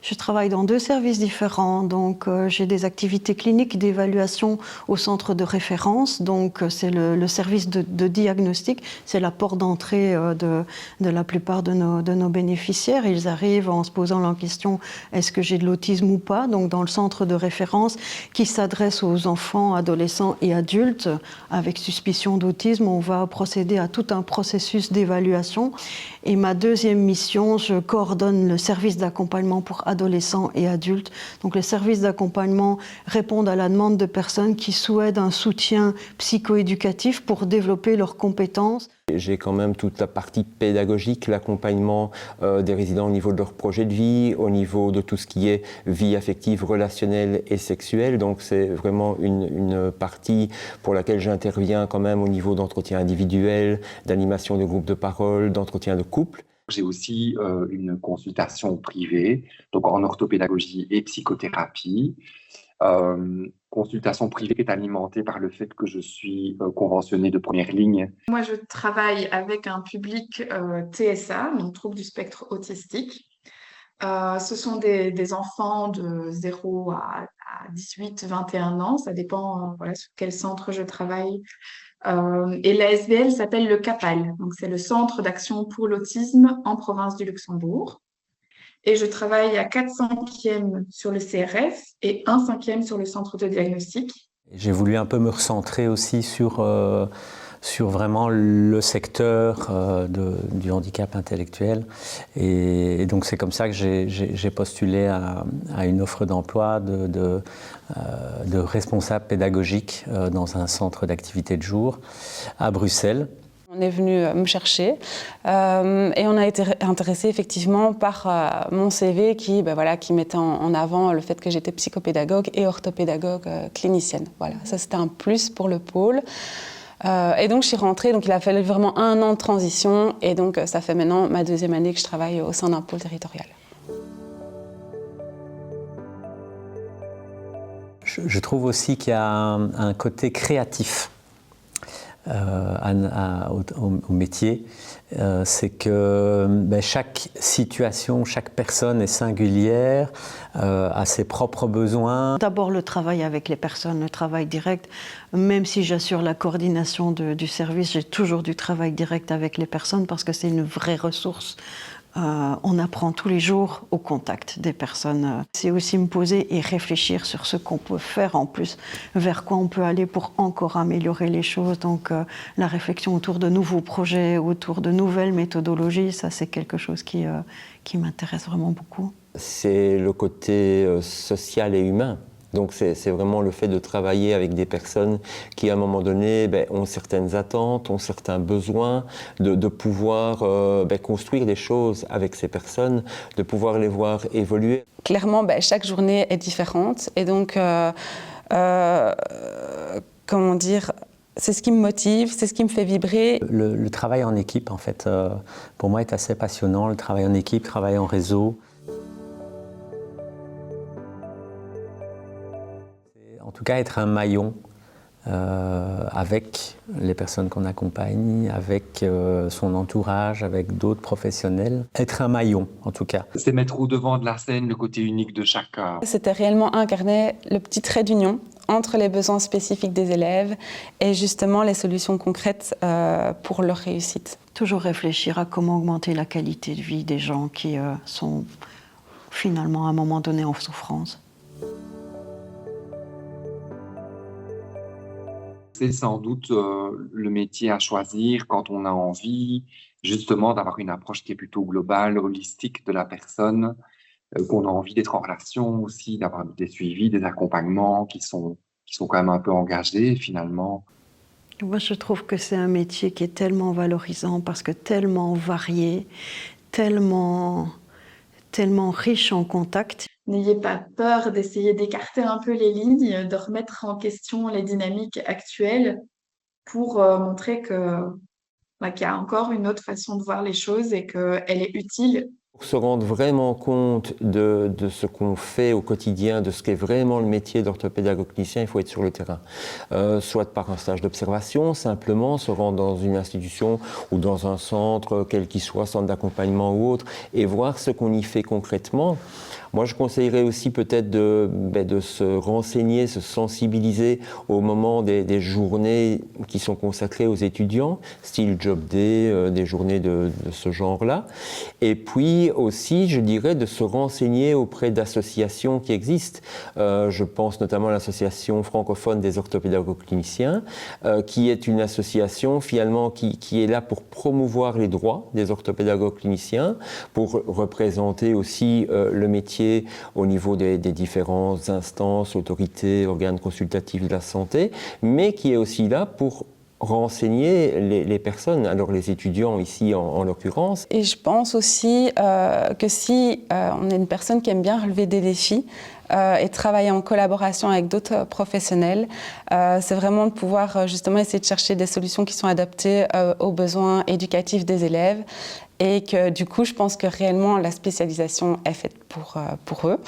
Je travaille dans 2 services différents, donc j'ai des activités cliniques d'évaluation au centre de référence, donc c'est le service de diagnostic, c'est la porte d'entrée de la plupart de nos bénéficiaires. Ils arrivent en se posant la question est-ce que j'ai de l'autisme ou pas, donc dans le centre de référence qui s'adresse aux enfants, adolescents et adultes avec suspicion d'autisme. On va procéder à tout un processus d'évaluation. Et ma deuxième mission, je coordonne le service d'accompagnement pour adolescents et adultes. Donc les services d'accompagnement répondent à la demande de personnes qui souhaitent un soutien psychoéducatif pour développer leurs compétences. J'ai quand même toute la partie pédagogique, l'accompagnement des résidents au niveau de leur projet de vie, au niveau de tout ce qui est vie affective, relationnelle et sexuelle. Donc c'est vraiment une partie pour laquelle j'interviens quand même au niveau d'entretien individuel, d'animation de groupes de parole, d'entretien de couple. J'ai aussi une consultation privée, donc en orthopédagogie et psychothérapie. Consultation privée qui est alimentée par le fait que je suis conventionnée de première ligne. Moi, je travaille avec un public TSA, donc trouble du spectre autistique. Ce sont des enfants de 0 à 18, 21 ans, ça dépend voilà, sur quel centre je travaille. Et la SBL s'appelle le CAPAL, donc c'est le Centre d'action pour l'autisme en province du Luxembourg. Et je travaille à 4/5 sur le CRF et 1/5 sur le centre de diagnostic. J'ai voulu un peu me recentrer aussi sur vraiment le secteur du handicap intellectuel. Et donc c'est comme ça que j'ai postulé à une offre d'emploi de responsable pédagogique dans un centre d'activité de jour à Bruxelles. On est venu me chercher et on a été intéressé effectivement par mon CV qui mettait en avant le fait que j'étais psychopédagogue et orthopédagogue clinicienne. Voilà, ça c'était un plus pour le pôle. Et donc je suis rentrée, donc il a fallu vraiment 1 an de transition et donc ça fait maintenant ma 2e année que je travaille au sein d'un pôle territorial. Je trouve aussi qu'il y a un côté créatif au métier, c'est que chaque situation, chaque personne est singulière, a ses propres besoins. D'abord le travail avec les personnes, le travail direct. Même si j'assure la coordination du service, j'ai toujours du travail direct avec les personnes parce que c'est une vraie ressource. On apprend tous les jours au contact des personnes. C'est aussi me poser et réfléchir sur ce qu'on peut faire en plus, vers quoi on peut aller pour encore améliorer les choses. Donc la réflexion autour de nouveaux projets, autour de nouvelles méthodologies, ça c'est quelque chose qui m'intéresse vraiment beaucoup. C'est le côté social et humain. Donc c'est vraiment le fait de travailler avec des personnes qui à un moment donné ont certaines attentes, ont certains besoins, de pouvoir construire des choses avec ces personnes, de pouvoir les voir évoluer. Clairement, chaque journée est différente et donc, comment dire, c'est ce qui me motive, c'est ce qui me fait vibrer. Le travail en équipe, en fait, pour moi est assez passionnant. Le travail en équipe, le travail en réseau. En tout cas, être un maillon avec les personnes qu'on accompagne, avec son entourage, avec d'autres professionnels. Être un maillon, en tout cas. C'est mettre au devant de la scène le côté unique de chacun. C'était réellement incarner le petit trait d'union entre les besoins spécifiques des élèves et justement les solutions concrètes pour leur réussite. Toujours réfléchir à comment augmenter la qualité de vie des gens qui sont finalement à un moment donné en souffrance. C'est sans doute le métier à choisir quand on a envie justement d'avoir une approche qui est plutôt globale, holistique de la personne, qu'on a envie d'être en relation aussi, d'avoir des suivis, des accompagnements qui sont quand même un peu engagés finalement. Moi, je trouve que c'est un métier qui est tellement valorisant parce que tellement varié, tellement riche en contacts. N'ayez pas peur d'essayer d'écarter un peu les lignes, de remettre en question les dynamiques actuelles pour montrer qu'il y a encore une autre façon de voir les choses et qu'elle est utile. Pour se rendre vraiment compte de ce qu'on fait au quotidien, de ce qu'est vraiment le métier d'orthopédagogue clinicien, il faut être sur le terrain. Soit par un stage d'observation, simplement se rendre dans une institution ou dans un centre, quel qu'il soit, centre d'accompagnement ou autre, et voir ce qu'on y fait concrètement. Moi, je conseillerais aussi peut-être de se renseigner, se sensibiliser au moment des journées qui sont consacrées aux étudiants, style Job Day, des journées de ce genre-là. Et puis aussi, je dirais, de se renseigner auprès d'associations qui existent. Je pense notamment à l'association francophone des orthopédagogues cliniciens, qui est une association finalement qui est là pour promouvoir les droits des orthopédagogues cliniciens, pour représenter aussi le métier au niveau des différentes instances, autorités, organes consultatifs de la santé, mais qui est aussi là pour renseigner les personnes, alors les étudiants ici en l'occurrence. Et je pense aussi que si on est une personne qui aime bien relever des défis et travailler en collaboration avec d'autres professionnels, c'est vraiment de pouvoir justement essayer de chercher des solutions qui sont adaptées aux besoins éducatifs des élèves et que du coup je pense que réellement la spécialisation est faite pour eux.